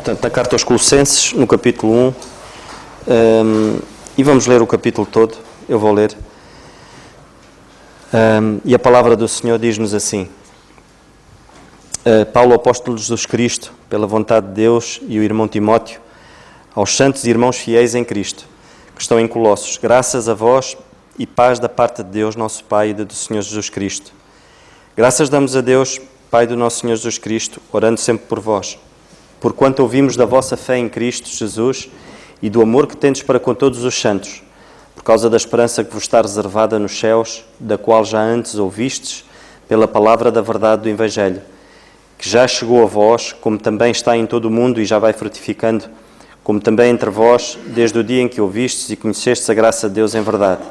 Portanto, na carta aos Colossenses, no capítulo 1, e vamos ler o capítulo todo, eu vou ler, e a palavra do Senhor diz-nos assim: Paulo, apóstolo de Jesus Cristo, pela vontade de Deus, e o irmão Timóteo, aos santos irmãos fiéis em Cristo, que estão em Colossos, graças a vós e paz da parte de Deus, nosso Pai, e do Senhor Jesus Cristo. Graças damos a Deus, Pai do nosso Senhor Jesus Cristo, orando sempre por vós, porquanto ouvimos da vossa fé em Cristo Jesus e do amor que tendes para com todos os santos, por causa da esperança que vos está reservada nos céus, da qual já antes ouvistes, pela palavra da verdade do Evangelho, que já chegou a vós, como também está em todo o mundo e já vai frutificando, como também entre vós, desde o dia em que ouvistes e conhecestes a graça de Deus em verdade.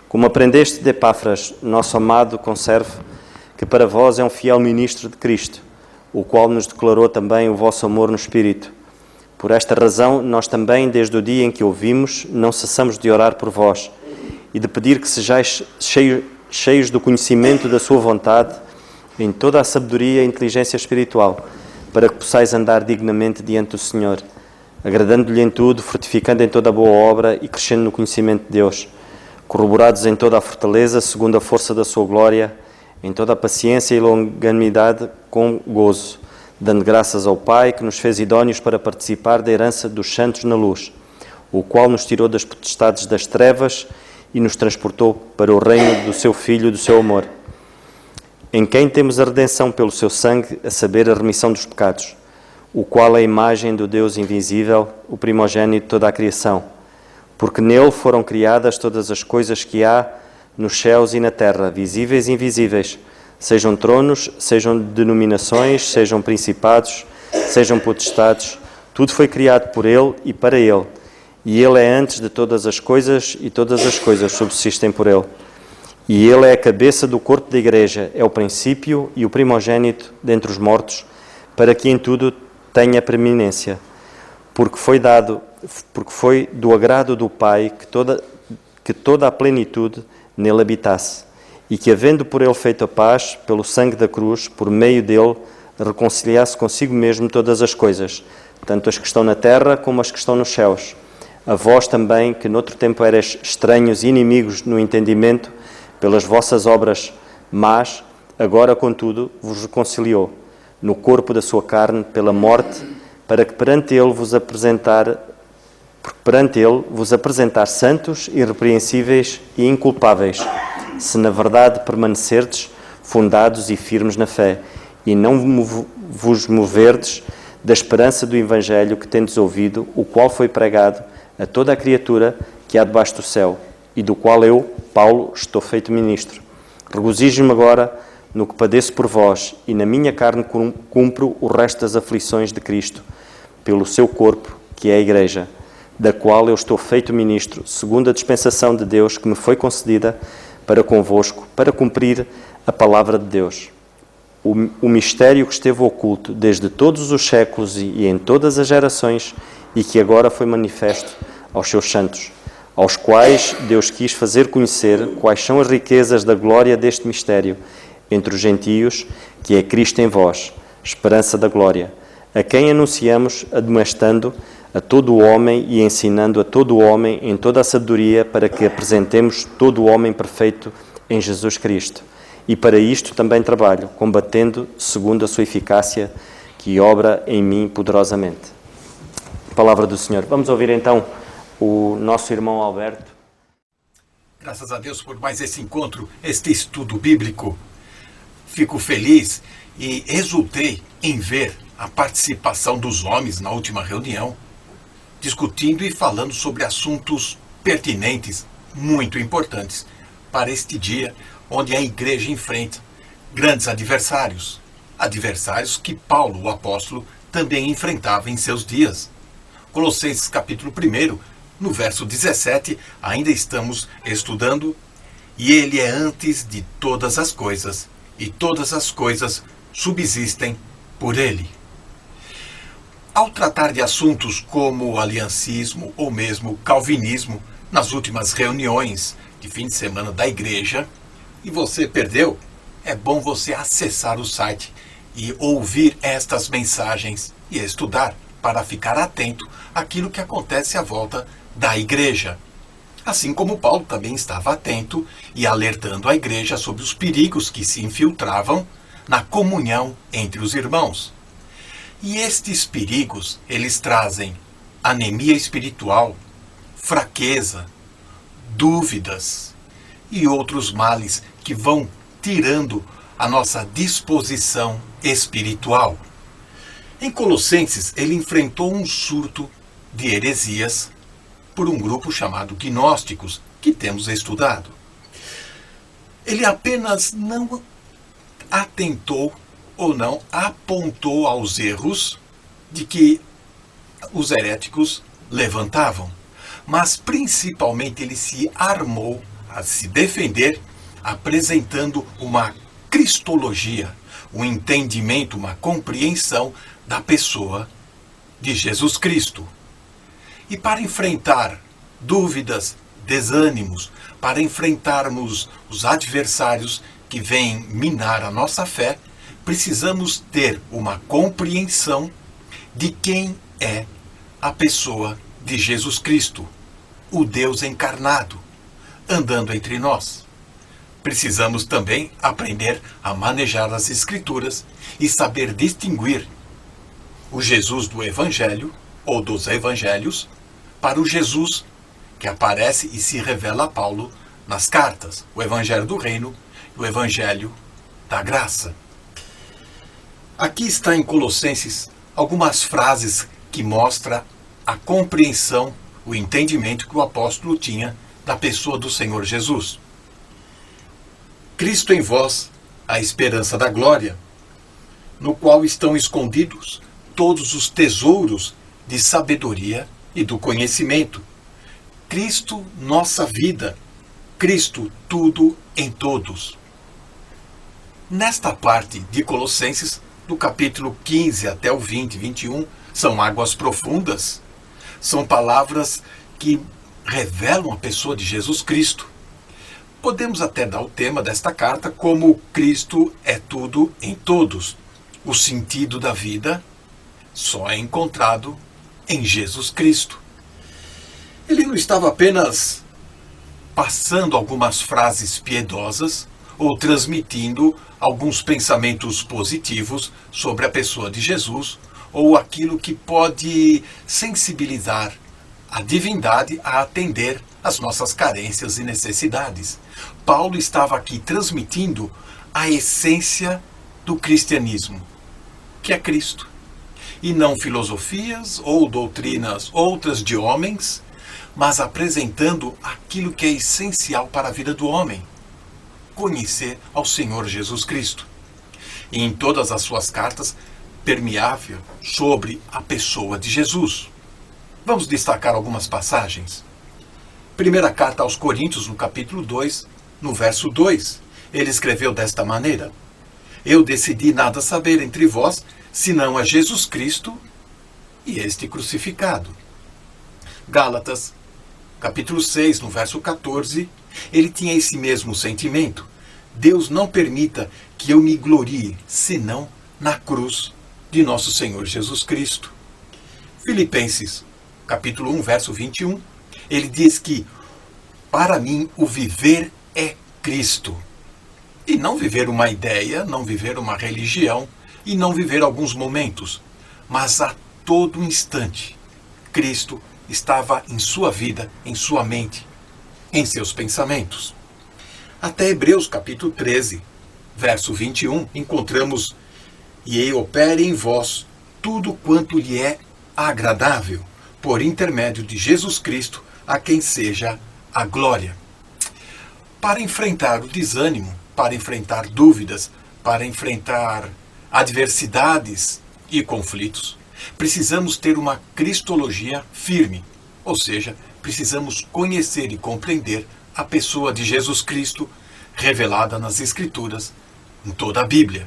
Como aprendeste de Epáfras, nosso amado conservo, que para vós é um fiel ministro de Cristo, o qual nos declarou também o vosso amor no Espírito. Por esta razão, nós também, desde o dia em que ouvimos, não cessamos de orar por vós e de pedir que sejais cheios do conhecimento da sua vontade, em toda a sabedoria e inteligência espiritual, para que possais andar dignamente diante do Senhor, agradando-lhe em tudo, fortificando em toda a boa obra e crescendo no conhecimento de Deus, corroborados em toda a fortaleza, segundo a força da sua glória, em toda a paciência e longanimidade com gozo, dando graças ao Pai que nos fez idóneos para participar da herança dos santos na luz, o qual nos tirou das potestades das trevas e nos transportou para o reino do seu Filho e do seu amor, em quem temos a redenção pelo seu sangue, a saber, a remissão dos pecados, o qual é a imagem do Deus invisível, o primogênito de toda a criação, porque nele foram criadas todas as coisas que há nos céus e na terra, visíveis e invisíveis, sejam tronos, sejam denominações, sejam principados, sejam potestades, tudo foi criado por ele e para ele, e ele é antes de todas as coisas e todas as coisas subsistem por ele. E ele é a cabeça do corpo da igreja, é o princípio e o primogênito dentre os mortos, para que em tudo tenha preeminência, porque foi do agrado do Pai que toda a plenitude nele habitasse, e que, havendo por ele feito a paz, pelo sangue da cruz, por meio dele, reconciliasse consigo mesmo todas as coisas, tanto as que estão na terra como as que estão nos céus. A vós também, que noutro tempo erais estranhos e inimigos no entendimento, pelas vossas obras más, agora, contudo, vos reconciliou, no corpo da sua carne, pela morte, para que perante ele vos apresentar santos, irrepreensíveis e inculpáveis, se na verdade permanecerdes fundados e firmes na fé, e não vos moverdes da esperança do Evangelho que tendes ouvido, o qual foi pregado a toda a criatura que há debaixo do céu, e do qual eu, Paulo, estou feito ministro. Regozijo-me agora no que padeço por vós, e na minha carne cumpro o resto das aflições de Cristo, pelo seu corpo, que é a Igreja, da qual eu estou feito ministro, segundo a dispensação de Deus que me foi concedida para convosco, para cumprir a palavra de Deus. O mistério que esteve oculto desde todos os séculos e em todas as gerações, e que agora foi manifesto aos seus santos, aos quais Deus quis fazer conhecer quais são as riquezas da glória deste mistério entre os gentios, que é Cristo em vós, esperança da glória, a quem anunciamos, admoestando a todo o homem e ensinando a todo o homem em toda a sabedoria, para que apresentemos todo o homem perfeito em Jesus Cristo. E para isto também trabalho, combatendo segundo a sua eficácia, que obra em mim poderosamente. Palavra do Senhor. Vamos ouvir então o nosso irmão Alberto. Graças a Deus por mais esse encontro, este estudo bíblico. Fico feliz e exultei em ver a participação dos homens na última reunião, discutindo e falando sobre assuntos pertinentes, muito importantes, para este dia onde a igreja enfrenta grandes adversários, adversários que Paulo, o apóstolo, também enfrentava em seus dias. Colossenses capítulo 1, no verso 17, ainda estamos estudando, e ele é antes de todas as coisas, e todas as coisas subsistem por ele. Ao tratar de assuntos como o aliancismo ou mesmo calvinismo, nas últimas reuniões de fim de semana da igreja, e você perdeu, é bom você acessar o site e ouvir estas mensagens e estudar, para ficar atento àquilo que acontece à volta da igreja. Assim como Paulo também estava atento e alertando a igreja sobre os perigos que se infiltravam na comunhão entre os irmãos. E estes perigos, eles trazem anemia espiritual, fraqueza, dúvidas e outros males que vão tirando a nossa disposição espiritual. Em Colossenses, ele enfrentou um surto de heresias por um grupo chamado gnósticos, que temos estudado. Ele apenas não atentou ou não apontou aos erros de que os heréticos levantavam, mas principalmente ele se armou a se defender, apresentando uma cristologia, um entendimento, uma compreensão da pessoa de Jesus Cristo. E para enfrentar dúvidas, desânimos, para enfrentarmos os adversários que vêm minar a nossa fé, precisamos ter uma compreensão de quem é a pessoa de Jesus Cristo, o Deus encarnado, andando entre nós. Precisamos também aprender a manejar as Escrituras e saber distinguir o Jesus do Evangelho, ou dos Evangelhos, para o Jesus que aparece e se revela a Paulo nas cartas, o Evangelho do Reino e o Evangelho da Graça. Aqui está em Colossenses algumas frases que mostram a compreensão, o entendimento que o apóstolo tinha da pessoa do Senhor Jesus. Cristo em vós, a esperança da glória, no qual estão escondidos todos os tesouros de sabedoria e do conhecimento. Cristo, nossa vida. Cristo, tudo em todos. Nesta parte de Colossenses, do capítulo 15 até o 20, 21, são águas profundas. São palavras que revelam a pessoa de Jesus Cristo. Podemos até dar o tema desta carta como Cristo é tudo em todos. O sentido da vida só é encontrado em Jesus Cristo. Ele não estava apenas passando algumas frases piedosas ou transmitindo alguns pensamentos positivos sobre a pessoa de Jesus ou aquilo que pode sensibilizar a divindade a atender às nossas carências e necessidades. Paulo estava aqui transmitindo a essência do cristianismo, que é Cristo, e não filosofias ou doutrinas outras de homens, mas apresentando aquilo que é essencial para a vida do homem, conhecer ao Senhor Jesus Cristo. E em todas as suas cartas, permeável sobre a pessoa de Jesus. Vamos destacar algumas passagens. Primeira carta aos Coríntios, no capítulo 2, no verso 2, ele escreveu desta maneira: Eu decidi nada saber entre vós, senão a Jesus Cristo e este crucificado. Gálatas, capítulo 6, no verso 14, ele tinha esse mesmo sentimento. Deus não permita que eu me glorie, senão na cruz de nosso Senhor Jesus Cristo. Filipenses, capítulo 1, verso 21, ele diz que para mim o viver é Cristo. E não viver uma ideia, não viver uma religião, e não viver alguns momentos, mas a todo instante, Cristo estava em sua vida, em sua mente, em seus pensamentos. Até Hebreus capítulo 13, verso 21, encontramos: E ele opere em vós tudo quanto lhe é agradável, por intermédio de Jesus Cristo, a quem seja a glória. Para enfrentar o desânimo, para enfrentar dúvidas, para enfrentar adversidades e conflitos, precisamos ter uma cristologia firme, ou seja, precisamos conhecer e compreender a pessoa de Jesus Cristo revelada nas Escrituras, em toda a Bíblia.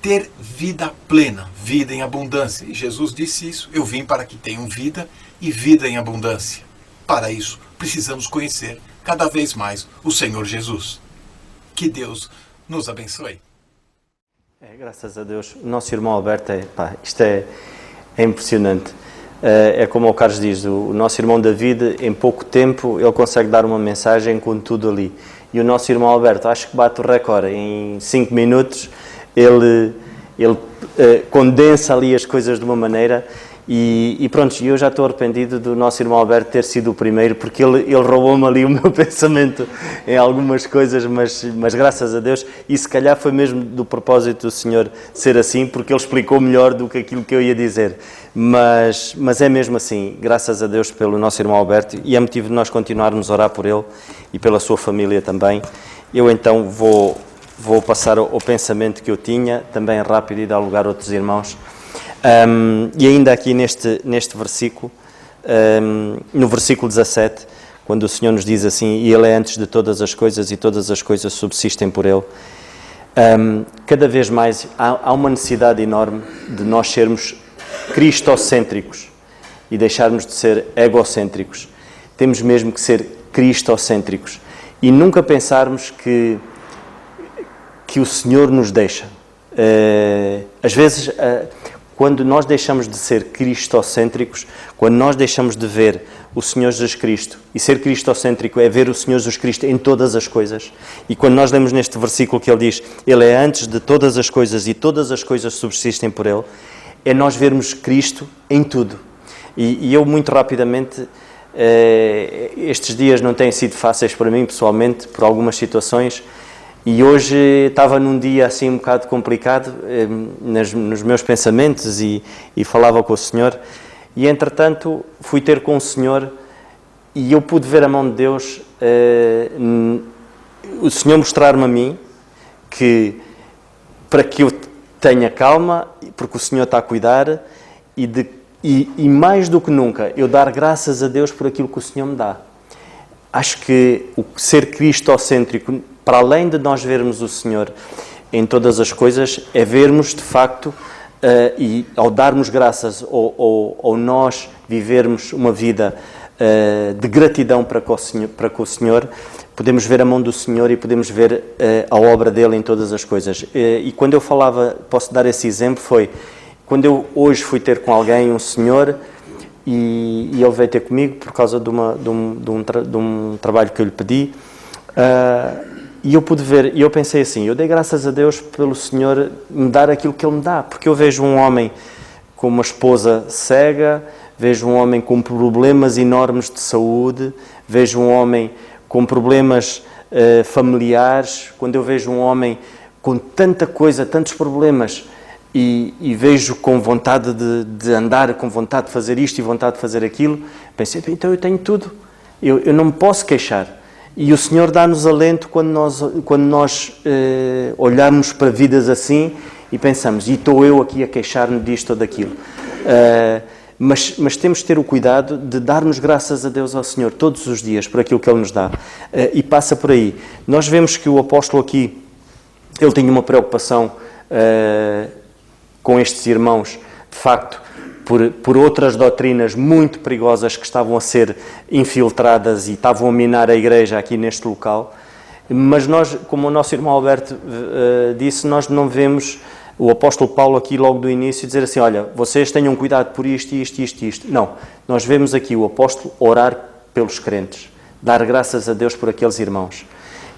Ter vida plena, vida em abundância. E Jesus disse isso: eu vim para que tenham vida e vida em abundância. Para isso, precisamos conhecer cada vez mais o Senhor Jesus. Que Deus nos abençoe. Graças a Deus. O nosso irmão Alberto, isto É impressionante. É como o Carlos diz, o nosso irmão David, em pouco tempo, ele consegue dar uma mensagem com tudo ali. E o nosso irmão Alberto, acho que bate o recorde. Em 5 minutos, ele condensa ali as coisas de uma maneira. E pronto, eu já estou arrependido do nosso irmão Alberto ter sido o primeiro, porque ele roubou-me ali o meu pensamento em algumas coisas, mas graças a Deus, e se calhar foi mesmo do propósito do Senhor ser assim, porque ele explicou melhor do que aquilo que eu ia dizer. Mas é mesmo assim, graças a Deus pelo nosso irmão Alberto, e é motivo de nós continuarmos a orar por ele e pela sua família também. Eu então vou passar ao pensamento que eu tinha, também rápido, e dar lugar a outros irmãos. E ainda aqui neste versículo, no versículo 17, quando o Senhor nos diz assim, e Ele é antes de todas as coisas e todas as coisas subsistem por Ele, cada vez mais há uma necessidade enorme de nós sermos cristocêntricos e deixarmos de ser egocêntricos. Temos mesmo que ser cristocêntricos e nunca pensarmos que o Senhor nos deixa. Às vezes, quando nós deixamos de ser cristocêntricos, quando nós deixamos de ver o Senhor Jesus Cristo, e ser cristocêntrico é ver o Senhor Jesus Cristo em todas as coisas, e quando nós lemos neste versículo que ele diz, Ele é antes de todas as coisas e todas as coisas subsistem por Ele, é nós vermos Cristo em tudo. E eu muito rapidamente, estes dias não têm sido fáceis para mim pessoalmente, por algumas situações, e hoje estava num dia assim um bocado complicado nos meus pensamentos e falava com o Senhor. E entretanto fui ter com o Senhor e eu pude ver a mão de Deus, o Senhor mostrar-me a mim que para que eu tenha calma, porque o Senhor está a cuidar e mais do que nunca eu dar graças a Deus por aquilo que o Senhor me dá. Acho que o ser cristocêntrico, para além de nós vermos o Senhor em todas as coisas, é vermos de facto, e ao darmos graças, ou nós vivermos uma vida de gratidão para com o Senhor, podemos ver a mão do Senhor e podemos ver a obra dele em todas as coisas. E quando eu falava, posso dar esse exemplo, foi quando eu hoje fui ter com alguém, um senhor, e ele veio ter comigo por causa de um trabalho que eu lhe pedi, e eu pude ver, e eu pensei assim, eu dei graças a Deus pelo Senhor me dar aquilo que Ele me dá, porque eu vejo um homem com uma esposa cega, vejo um homem com problemas enormes de saúde, vejo um homem com problemas familiares, quando eu vejo um homem com tanta coisa, tantos problemas, e vejo com vontade de andar, com vontade de fazer isto e vontade de fazer aquilo, pensei, então eu tenho tudo, eu não me posso queixar. E o Senhor dá-nos alento quando nós olharmos para vidas assim e pensamos, e estou eu aqui a queixar-me disto ou daquilo. Mas temos de ter o cuidado de darmos graças a Deus ao Senhor todos os dias por aquilo que Ele nos dá. E passa por aí. Nós vemos que o apóstolo aqui, ele tinha uma preocupação com estes irmãos, de facto, por outras doutrinas muito perigosas que estavam a ser infiltradas e estavam a minar a igreja aqui neste local. Mas nós, como o nosso irmão Alberto disse, nós não vemos o apóstolo Paulo aqui logo do início dizer assim, olha, vocês tenham cuidado por isto, isto, isto, isto. Não, nós vemos aqui o apóstolo orar pelos crentes, dar graças a Deus por aqueles irmãos.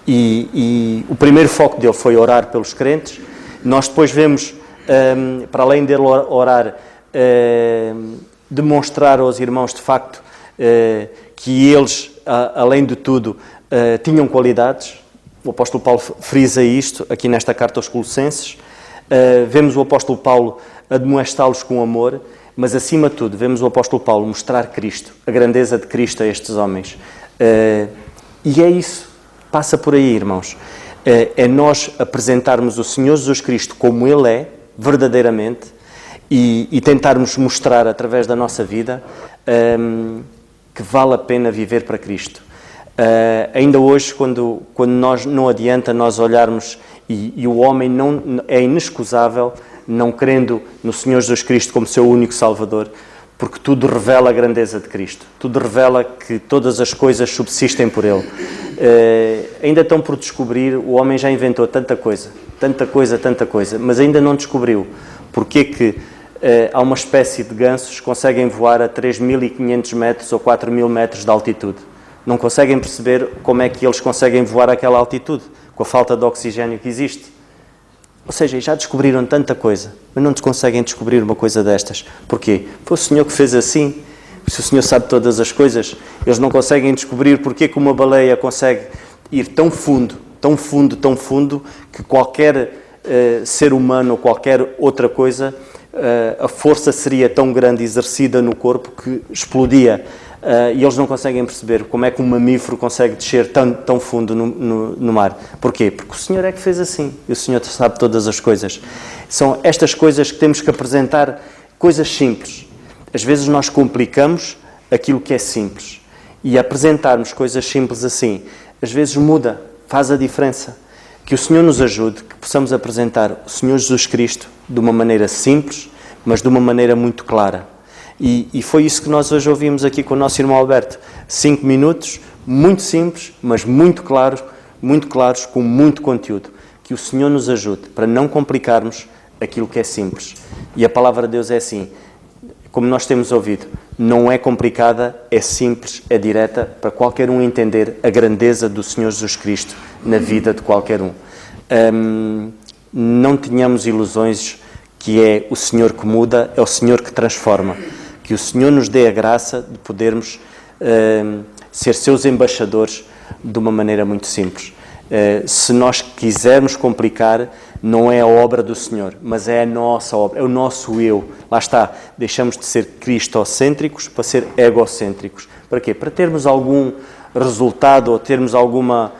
E o primeiro foco dele foi orar pelos crentes. Nós depois vemos, para além dele orar, demonstrar aos irmãos de facto que eles, além de tudo, tinham qualidades. O apóstolo Paulo frisa isto aqui nesta carta aos Colossenses. Vemos o apóstolo Paulo admoestá-los com amor, mas acima de tudo vemos o apóstolo Paulo mostrar Cristo, a grandeza de Cristo a estes homens. E é isso, passa por aí, irmãos. É nós apresentarmos o Senhor Jesus Cristo como Ele é, verdadeiramente, e tentarmos mostrar através da nossa vida que vale a pena viver para Cristo. Ainda hoje, quando nós não adianta nós olharmos e o homem não é inexcusável não crendo no Senhor Jesus Cristo como seu único Salvador, porque tudo revela a grandeza de Cristo, tudo revela que todas as coisas subsistem por Ele. Ainda estão por descobrir, o homem já inventou tanta coisa, mas ainda não descobriu porque é que há uma espécie de gansos que conseguem voar a 3.500 metros ou 4.000 metros de altitude. Não conseguem perceber como é que eles conseguem voar àquela altitude, com a falta de oxigênio que existe. Ou seja, já descobriram tanta coisa, mas não conseguem descobrir uma coisa destas. Porquê? Foi o Senhor que fez assim. Se o Senhor sabe todas as coisas, eles não conseguem descobrir porque que uma baleia consegue ir tão fundo, tão fundo, tão fundo, que qualquer ser humano ou qualquer outra coisa, a força seria tão grande exercida no corpo que explodia. E eles não conseguem perceber como é que um mamífero consegue descer tão fundo no mar. Porquê? Porque o Senhor é que fez assim. E o Senhor sabe todas as coisas. São estas coisas que temos que apresentar, coisas simples. Às vezes nós complicamos aquilo que é simples. E apresentarmos coisas simples assim, às vezes muda, faz a diferença. Que o Senhor nos ajude, que possamos apresentar o Senhor Jesus Cristo de uma maneira simples, mas de uma maneira muito clara. E foi isso que nós hoje ouvimos aqui com o nosso irmão Alberto. 5 minutos, muito simples, mas muito claros, com muito conteúdo. Que o Senhor nos ajude para não complicarmos aquilo que é simples. E a palavra de Deus é assim, como nós temos ouvido, não é complicada, é simples, é direta, para qualquer um entender a grandeza do Senhor Jesus Cristo na vida de qualquer um. Não tenhamos ilusões que é o Senhor que muda, é o Senhor que transforma. Que o Senhor nos dê a graça de podermos ser seus embaixadores de uma maneira muito simples. Se nós quisermos complicar, não é a obra do Senhor, mas é a nossa obra, é o nosso eu. Lá está, deixamos de ser cristocêntricos para ser egocêntricos. Para quê? Para termos algum resultado ou termos alguma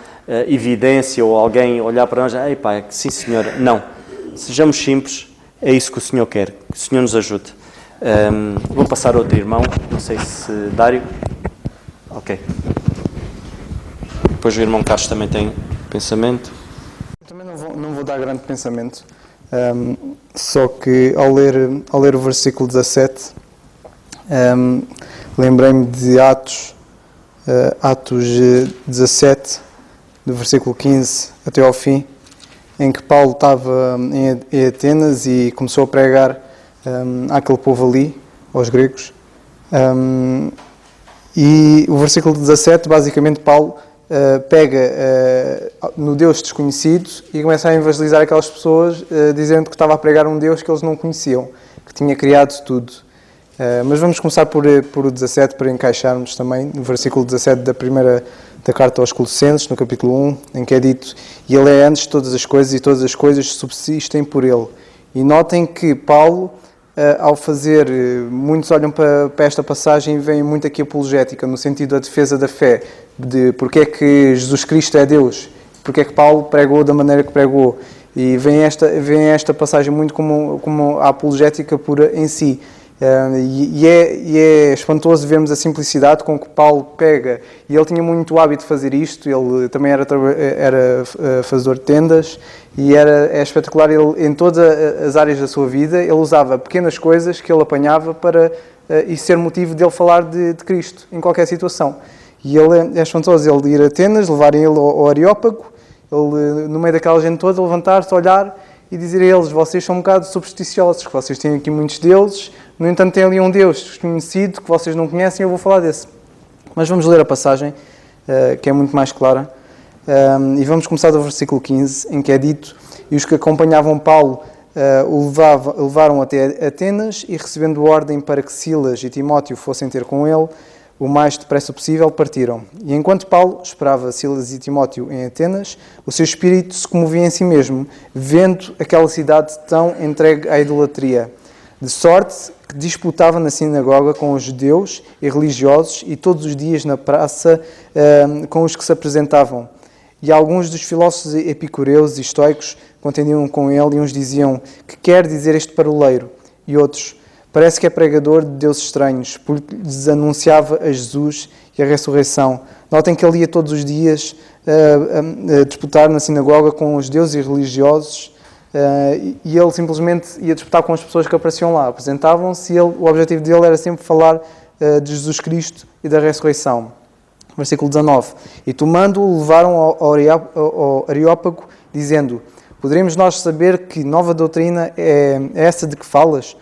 evidência ou alguém olhar para nós, ei pá, sim senhor, não. Sejamos simples, é isso que o Senhor quer, que o Senhor nos ajude. Vou passar a outro irmão, não sei se Dário. Ok. Depois o irmão Carlos também tem pensamento. Eu também não vou dar grande pensamento, só que ao ler o versículo 17, lembrei-me de Atos 17, do versículo 15 até ao fim, em que Paulo estava em Atenas e começou a pregar àquele povo ali, aos gregos. E o versículo 17, basicamente, Paulo pega no Deus desconhecido e começa a evangelizar aquelas pessoas, dizendo que estava a pregar um Deus que eles não conheciam, que tinha criado tudo. Mas vamos começar por o 17, para encaixarmos também no versículo 17 da carta aos Colossenses, no capítulo 1, em que é dito: e Ele é antes de todas as coisas, e todas as coisas subsistem por Ele. E notem que Paulo, ao fazer, muitos olham para esta passagem e veem muito aqui apologética, no sentido da defesa da fé, de porque é que Jesus Cristo é Deus, porque é que Paulo pregou da maneira que pregou. E vem esta passagem muito como a apologética pura em si. E é espantoso vermos a simplicidade com que Paulo pega, e ele tinha muito hábito de fazer isto. Ele também era fazedor de tendas, e é espetacular. Ele, em todas as áreas da sua vida, ele usava pequenas coisas que ele apanhava para isso ser motivo dele falar de Cristo em qualquer situação. E ele é espantoso ele ir a Atenas, levarem ele ao Areópago, ele no meio daquela gente toda levantar-se, olhar e dizer a eles: vocês são um bocado supersticiosos, que vocês têm aqui muitos deuses, no entanto tem ali um Deus desconhecido que vocês não conhecem, eu vou falar desse. Mas vamos ler a passagem, que é muito mais clara, e vamos começar do versículo 15, em que é dito: e os que acompanhavam Paulo o levaram até Atenas, e recebendo ordem para que Silas e Timóteo fossem ter com ele, o mais depressa possível partiram. E enquanto Paulo esperava Silas e Timóteo em Atenas, o seu espírito se comovia em si mesmo, vendo aquela cidade tão entregue à idolatria, de sorte que disputava na sinagoga com os judeus e religiosos, e todos os dias na praça com os que se apresentavam. E alguns dos filósofos epicureus e estoicos contendiam com ele, e uns diziam: que quer dizer este paroleiro? E outros: parece que é pregador de deuses estranhos, porque lhes anunciava a Jesus e a ressurreição. Notem que ele ia todos os dias a disputar na sinagoga com os deuses religiosos, e ele simplesmente ia disputar com as pessoas que apareciam lá. Apresentavam-se e o objetivo dele era sempre falar de Jesus Cristo e da ressurreição. Versículo 19. E tomando-o, levaram ao Areópago, dizendo: poderemos nós saber que nova doutrina é essa de que falas?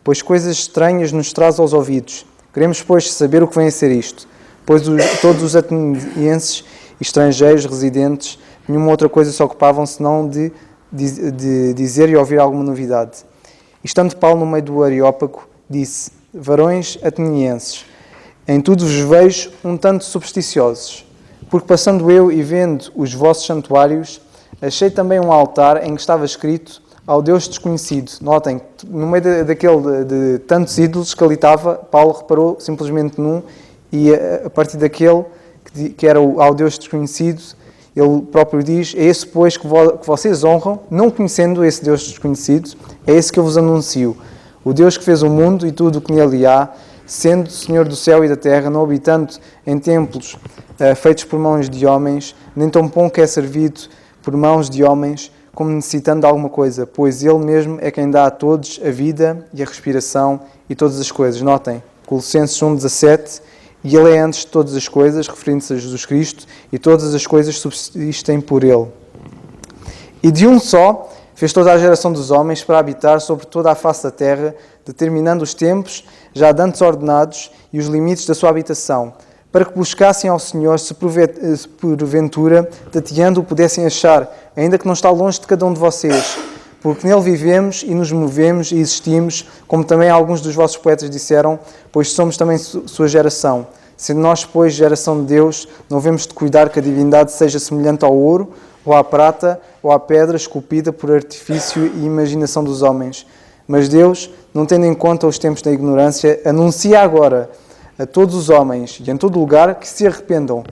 pois coisas estranhas nos traz aos ouvidos. Queremos, pois, saber o que vem a ser isto. Pois todos os atenienses, estrangeiros, residentes, nenhuma outra coisa se ocupavam senão de dizer e ouvir alguma novidade. E estando Paulo no meio do Areópago, disse: varões atenienses, em tudo vos vejo um tanto supersticiosos, porque passando eu e vendo os vossos santuários, achei também um altar em que estava escrito ao Deus desconhecido. Notem, no meio de tantos ídolos que ali estava, Paulo reparou simplesmente num, e a partir daquele que era ao Deus desconhecido, ele próprio diz: é esse, pois, que vocês honram, não conhecendo esse Deus desconhecido, é esse que eu vos anuncio. O Deus que fez o mundo e tudo o que nele há, sendo Senhor do céu e da terra, não habitando em templos feitos por mãos de homens, nem tampouco que é servido por mãos de homens, como necessitando de alguma coisa, pois Ele mesmo é quem dá a todos a vida e a respiração e todas as coisas. Notem, Colossenses 1,17, e Ele é antes de todas as coisas, referindo-se a Jesus Cristo, e todas as coisas subsistem por Ele. E de um só fez toda a geração dos homens para habitar sobre toda a face da terra, determinando os tempos já dantes ordenados e os limites da sua habitação, para que buscassem ao Senhor, se porventura, tateando, o pudessem achar, ainda que não está longe de cada um de vocês, porque nele vivemos e nos movemos e existimos, como também alguns dos vossos poetas disseram, pois somos também sua geração. Sendo nós, pois, geração de Deus, não havemos de cuidar que a divindade seja semelhante ao ouro, ou à prata, ou à pedra esculpida por artifício e imaginação dos homens. Mas Deus, não tendo em conta os tempos da ignorância, anuncia agora a todos os homens e em todo lugar que se arrependam,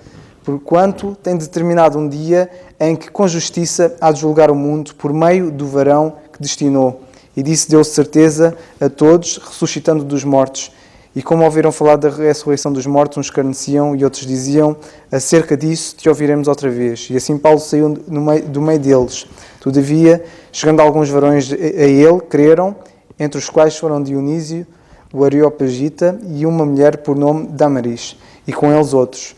porquanto tem determinado um dia em que com justiça há de julgar o mundo por meio do varão que destinou. E disse deu certeza a todos, ressuscitando dos mortos. E como ouviram falar da ressurreição dos mortos, uns escarneciam e outros diziam: acerca disso te ouviremos outra vez. E assim Paulo saiu do meio deles. Todavia, chegando alguns varões a ele, creram, entre os quais foram Dionísio, o Areopagita, e uma mulher por nome Damaris, e com eles outros.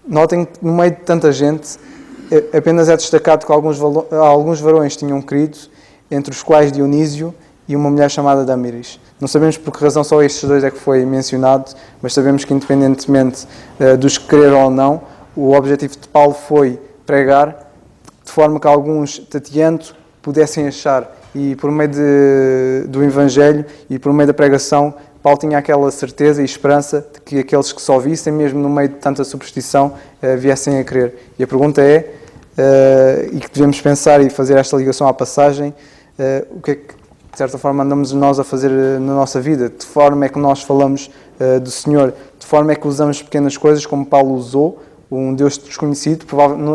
Notem que no meio de tanta gente, apenas é destacado que alguns varões tinham crido, entre os quais Dionísio e uma mulher chamada Damaris. Não sabemos por que razão só estes dois é que foi mencionado, mas sabemos que independentemente dos que creram ou não, o objetivo de Paulo foi pregar, de forma que alguns tateando pudessem achar. E por meio do Evangelho e por meio da pregação, Paulo tinha aquela certeza e esperança de que aqueles que só vissem, mesmo no meio de tanta superstição, viessem a crer. E a pergunta é, e que devemos pensar e fazer esta ligação à passagem, o que é que, de certa forma, andamos nós a fazer na nossa vida? De forma é que nós falamos do Senhor? De forma é que usamos pequenas coisas, como Paulo usou, um Deus desconhecido?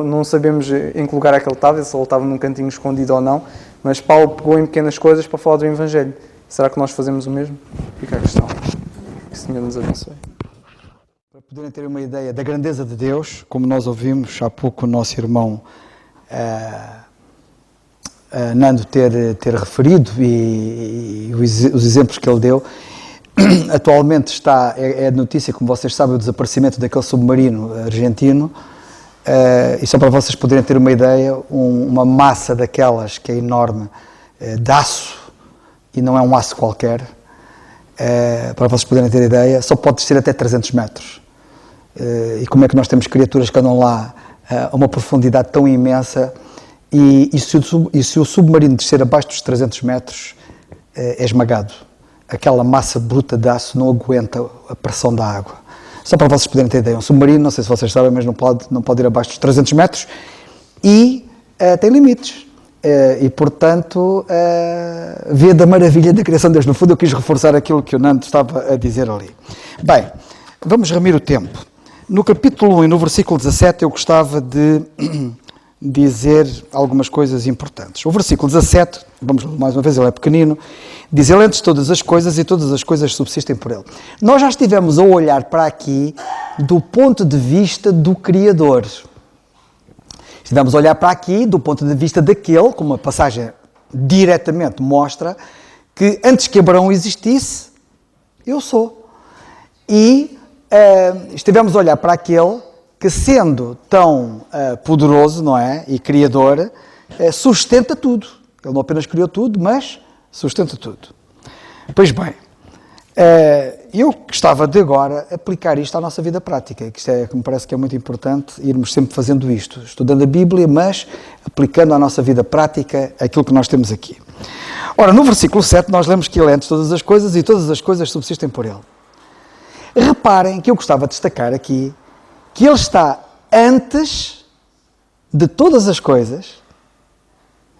Não sabemos em que lugar é que ele estava, se ele estava num cantinho escondido ou não, mas Paulo pegou em pequenas coisas para falar do Evangelho. Será que nós fazemos o mesmo? Fica a questão. Que o Senhor nos abençoe. Para poderem ter uma ideia da grandeza de Deus, como nós ouvimos há pouco o nosso irmão Nando ter referido e os exemplos que ele deu, atualmente é notícia, como vocês sabem, o desaparecimento daquele submarino argentino. E só para vocês poderem ter uma ideia, uma massa daquelas que é enorme, de aço, e não é um aço qualquer, para vocês poderem ter ideia, só pode descer até 300 metros. E como é que nós temos criaturas que andam lá a uma profundidade tão imensa, e se o submarino descer abaixo dos 300 metros, é esmagado. Aquela massa bruta de aço não aguenta a pressão da água. Só para vocês poderem ter ideia, um submarino, não sei se vocês sabem, mas não pode ir abaixo dos 300 metros e tem limites. E, portanto, vê da maravilha da criação de Deus. No fundo, eu quis reforçar aquilo que o Nando estava a dizer ali. Bem, vamos remir o tempo. No capítulo 1 e no versículo 17, eu gostava de dizer algumas coisas importantes. O versículo 17, vamos mais uma vez, ele é pequenino, diz: ele antes de todas as coisas e todas as coisas subsistem por ele. Nós já estivemos a olhar para aqui do ponto de vista do Criador. Estivemos a olhar para aqui do ponto de vista daquele, como a passagem diretamente mostra, que antes que Abraão existisse, eu sou. E estivemos a olhar para aquele que, sendo tão poderoso, não é, e criador, sustenta tudo. Ele não apenas criou tudo, mas sustenta tudo. Pois bem, eu gostava de agora aplicar isto à nossa vida prática, que isto é que me parece que é muito importante irmos sempre fazendo isto, estudando a Bíblia, mas aplicando à nossa vida prática aquilo que nós temos aqui. Ora, no versículo 7 nós lemos que Ele é antes de todas as coisas e todas as coisas subsistem por Ele. Reparem que eu gostava de destacar aqui que Ele está antes de todas as coisas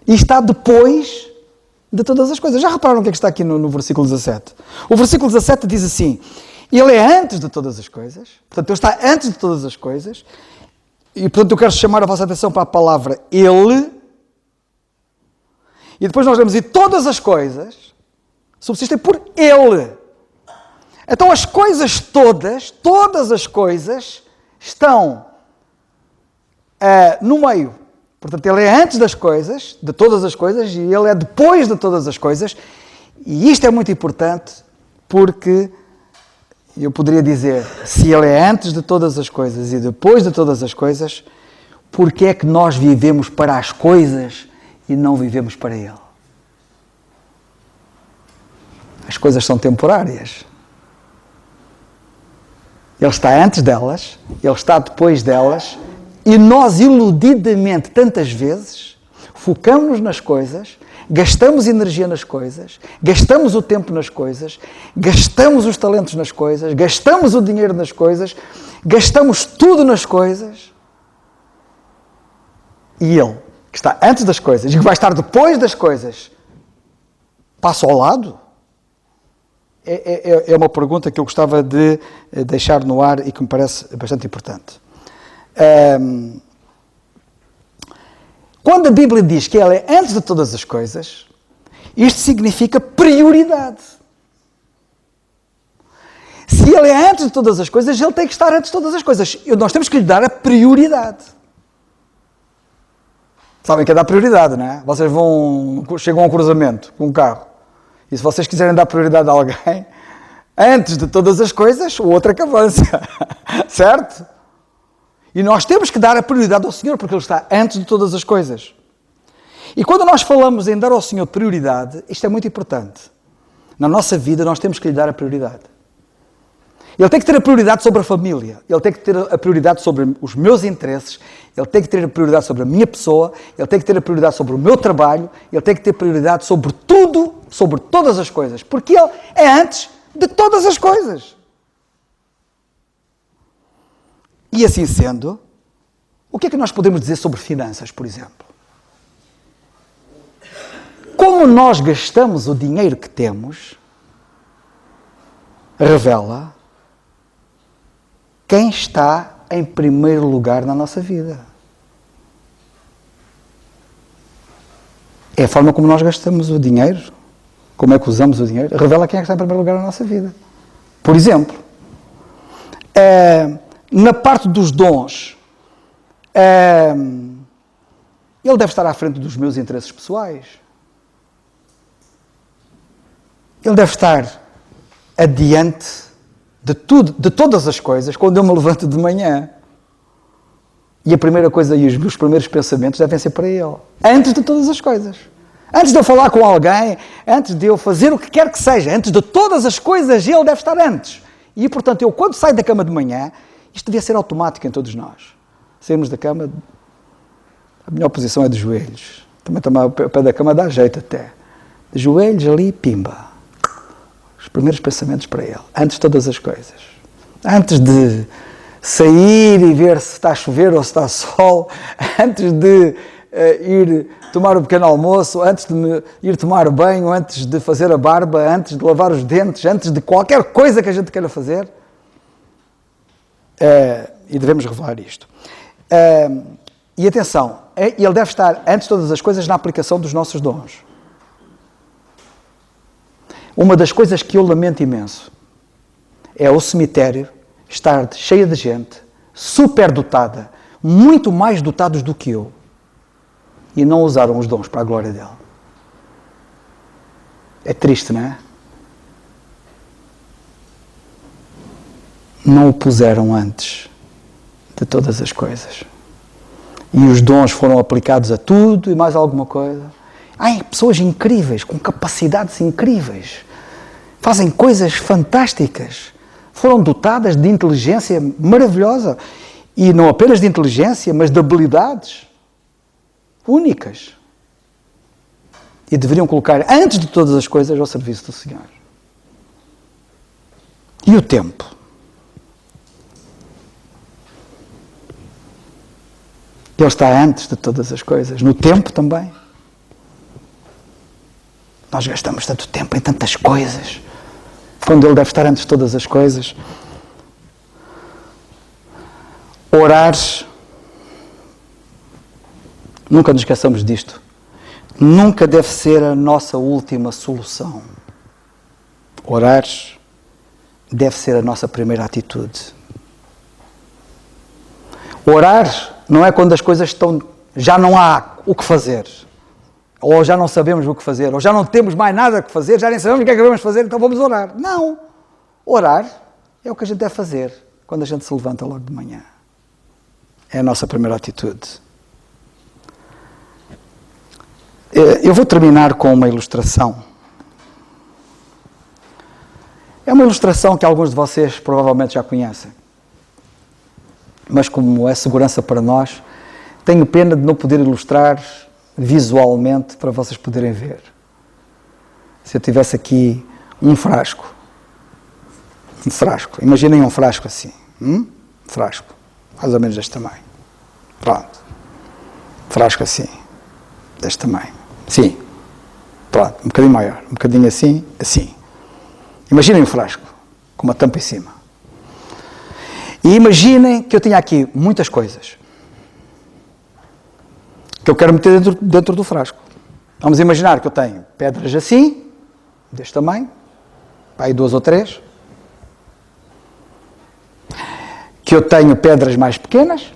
e está depois de todas as coisas. Já repararam o que é que está aqui no versículo 17? O versículo 17 diz assim: Ele é antes de todas as coisas, portanto, Ele está antes de todas as coisas, e portanto eu quero chamar a vossa atenção para a palavra Ele, e depois nós lemos, e todas as coisas subsistem por Ele. Então as coisas todas as coisas, estão no meio. Portanto, Ele é antes das coisas, de todas as coisas, e Ele é depois de todas as coisas. E isto é muito importante porque, eu poderia dizer, se Ele é antes de todas as coisas e depois de todas as coisas, porque é que nós vivemos para as coisas e não vivemos para Ele? As coisas são temporárias. Ele está antes delas, Ele está depois delas, e nós, iludidamente, tantas vezes, focamos-nos nas coisas, gastamos energia nas coisas, gastamos o tempo nas coisas, gastamos os talentos nas coisas, gastamos o dinheiro nas coisas, gastamos tudo nas coisas, e Ele, que está antes das coisas e que vai estar depois das coisas, passa ao lado? É uma pergunta que eu gostava de deixar no ar e que me parece bastante importante. Quando a Bíblia diz que Ele é antes de todas as coisas, isto significa prioridade. Se Ele é antes de todas as coisas, Ele tem que estar antes de todas as coisas. Nós temos que lhe dar a prioridade. Sabem que é dar prioridade, não é? Vocês chegam a um cruzamento com um carro, e se vocês quiserem dar prioridade a alguém, antes de todas as coisas, o outro é que avança. Certo? E nós temos que dar a prioridade ao Senhor, porque Ele está antes de todas as coisas. E quando nós falamos em dar ao Senhor prioridade, isto é muito importante. Na nossa vida, nós temos que lhe dar a prioridade. Ele tem que ter a prioridade sobre a família, Ele tem que ter a prioridade sobre os meus interesses, Ele tem que ter a prioridade sobre a minha pessoa, Ele tem que ter a prioridade sobre o meu trabalho, Ele tem que ter prioridade sobre tudo, sobre todas as coisas, porque Ele é antes de todas as coisas. E assim sendo, o que é que nós podemos dizer sobre finanças, por exemplo? Como nós gastamos o dinheiro que temos, revela quem está em primeiro lugar na nossa vida. É a forma como nós gastamos o dinheiro, como é que usamos o dinheiro, revela quem é que está em primeiro lugar na nossa vida. Por exemplo, na parte dos dons, ele deve estar à frente dos meus interesses pessoais. Ele deve estar adiante de tudo, de todas as coisas, quando eu me levanto de manhã. E a primeira coisa e os meus primeiros pensamentos devem ser para Ele. Antes de todas as coisas. Antes de eu falar com alguém, antes de eu fazer o que quer que seja, antes de todas as coisas, Ele deve estar antes. E, portanto, eu quando saio da cama de manhã, isto devia ser automático em todos nós. Sairmos da cama, a melhor posição é de joelhos. Também tomar o pé da cama dá jeito até. De joelhos ali, pimba. Os primeiros pensamentos para Ele, antes de todas as coisas. Antes de sair e ver se está a chover ou se está sol, antes de ir tomar um pequeno almoço, antes de ir tomar banho, antes de fazer a barba, antes de lavar os dentes, antes de qualquer coisa que a gente queira fazer. E devemos revelar isto. E atenção, Ele deve estar, antes de todas as coisas, na aplicação dos nossos dons. Uma das coisas que eu lamento imenso é o cemitério estar cheio de gente, superdotada, muito mais dotados do que eu, e não usaram os dons para a glória dele. É triste, não é? Não o puseram antes de todas as coisas. E os dons foram aplicados a tudo e mais alguma coisa. Há pessoas incríveis, com capacidades incríveis, fazem coisas fantásticas, foram dotadas de inteligência maravilhosa, e não apenas de inteligência, mas de habilidades únicas. E deveriam colocar, antes de todas as coisas, ao serviço do Senhor. E o tempo? Ele está antes de todas as coisas, no tempo também. Nós gastamos tanto tempo em tantas coisas, quando Ele deve estar antes de todas as coisas. Orar, nunca nos esqueçamos disto, nunca deve ser a nossa última solução. Orar deve ser a nossa primeira atitude. Orar não é quando as coisas estão, já não há o que fazer, ou já não sabemos o que fazer, ou já não temos mais nada que fazer, já nem sabemos o que é que devemos fazer, então vamos orar. Não. Orar é o que a gente deve fazer quando a gente se levanta logo de manhã. É a nossa primeira atitude. Eu vou terminar com uma ilustração. É uma ilustração que alguns de vocês provavelmente já conhecem. Mas como é segurança para nós, tenho pena de não poder ilustrar visualmente para vocês poderem ver. Se eu tivesse aqui um frasco, imaginem um frasco assim, um frasco, mais ou menos deste tamanho. Pronto. Frasco assim, deste tamanho. Sim. Pronto, um bocadinho maior, um bocadinho assim, assim. Imaginem um frasco, com uma tampa em cima. E imaginem que eu tinha aqui muitas coisas que eu quero meter dentro do frasco. Vamos imaginar que eu tenho pedras assim, deste tamanho, aí 2 ou 3. Que eu tenho pedras mais pequenas,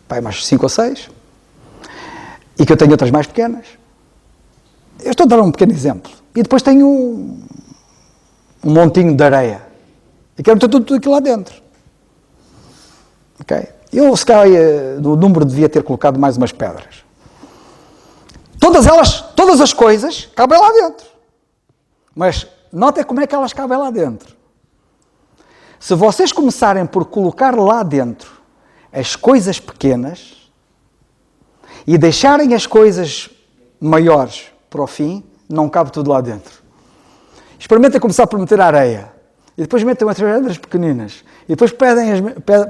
aí mais 5 ou 6. E que eu tenho outras mais pequenas. Eu estou a dar um pequeno exemplo. E depois tenho um montinho de areia. E quero meter tudo aquilo lá dentro. Ok? Eu, se calhar, no número devia ter colocado mais umas pedras. Todas as coisas cabem lá dentro. Mas notem como é que elas cabem lá dentro. Se vocês começarem por colocar lá dentro as coisas pequenas e deixarem as coisas maiores para o fim, não cabe tudo lá dentro. Experimentem começar por meter a areia. E depois metam as pedras pequeninas. E depois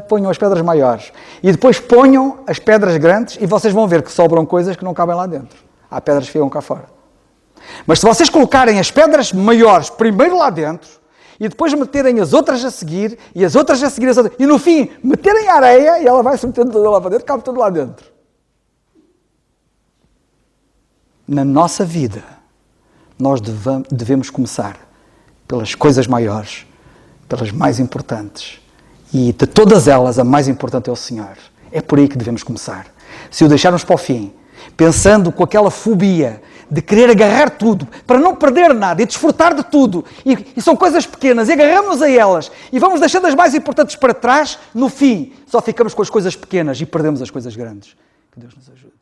ponham as pedras maiores. E depois ponham as pedras grandes e vocês vão ver que sobram coisas que não cabem lá dentro. Há pedras que ficam cá fora. Mas se vocês colocarem as pedras maiores primeiro lá dentro e depois meterem as outras a seguir e as outras a seguir e no fim meterem a areia e ela vai se metendo toda lá para dentro, cabe tudo lá dentro. Na nossa vida, nós devemos começar pelas coisas maiores, pelas mais importantes. E de todas elas, a mais importante é o Senhor. É por aí que devemos começar. Se o deixarmos para o fim, pensando com aquela fobia de querer agarrar tudo, para não perder nada e desfrutar de tudo, e são coisas pequenas, e agarramos a elas, e vamos deixando as mais importantes para trás, no fim, só ficamos com as coisas pequenas e perdemos as coisas grandes. Que Deus nos ajude.